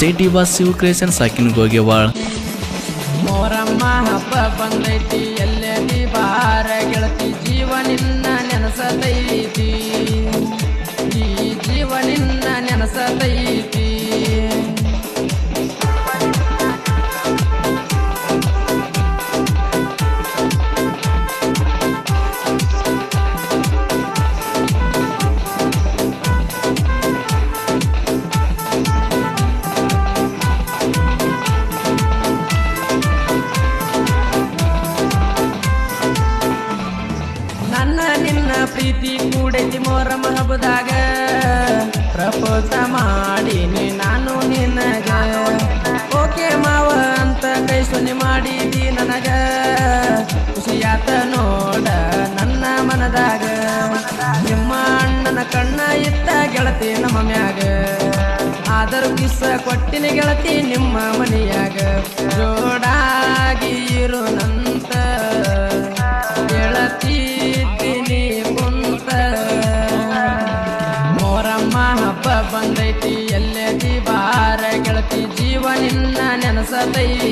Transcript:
JT boss Shiva creation ಸಾಕಿನ ಗೋಗೆವಾಳ್. ಮೋರಮ್ಮ ಹಬ್ಬ ಬಂದೈತಿ ಎಲ್ಲೆದಿ ಬಾರ ಗೆಳತಿ ಜೀವನಿನ್ನ ನೆನಸತೈತಿ ಈ ಜೀವನಿನ್ನ ನೆನಸತೈತಿ ನನ್ನ ನಿನ್ನ ಪ್ರೀತಿ ಕೂಡೈತಿ ಮೋರಮ್ಮ ಹಬ್ಬದಾಗ ಪ್ರಪೋಸ ಮಾಡೀನಿ ನಾನು ನಿನಗ ಓಕೆ ಮಾವ ಅಂತ ಕೈ ಸೊನ್ನೆ ಮಾಡಿದಿ ನನಗ ಖುಷಿಯಾತ ನೋಡ ನನ್ನ ಮನದಾಗ ನಿಮ್ಮ ಅಣ್ಣನ ಕಣ್ಣ ಇತ್ತ ಗೆಳತಿ ನಮ್ಮ ಮ್ಯಾಗ ಆದರೂ ಕಿಸ್ಸ ಕೊಟ್ಟಿನ ಗೆಳತಿ ನಿಮ್ಮ ಮನೆಯಾಗ ಜೋಡಾಗಿ ಇರುನಂತ ಗೆಳತಿದ್ದೀನಿ ಕುಂತ ಮೋರಮ್ಮ ಹಬ್ಬ ಬಂದೈತಿ ಎಲ್ಲೆದಿ ಬಾರ ಗೆಳತಿ ಜೀವನಿನ್ನ ನೆನಸತೈತಿ.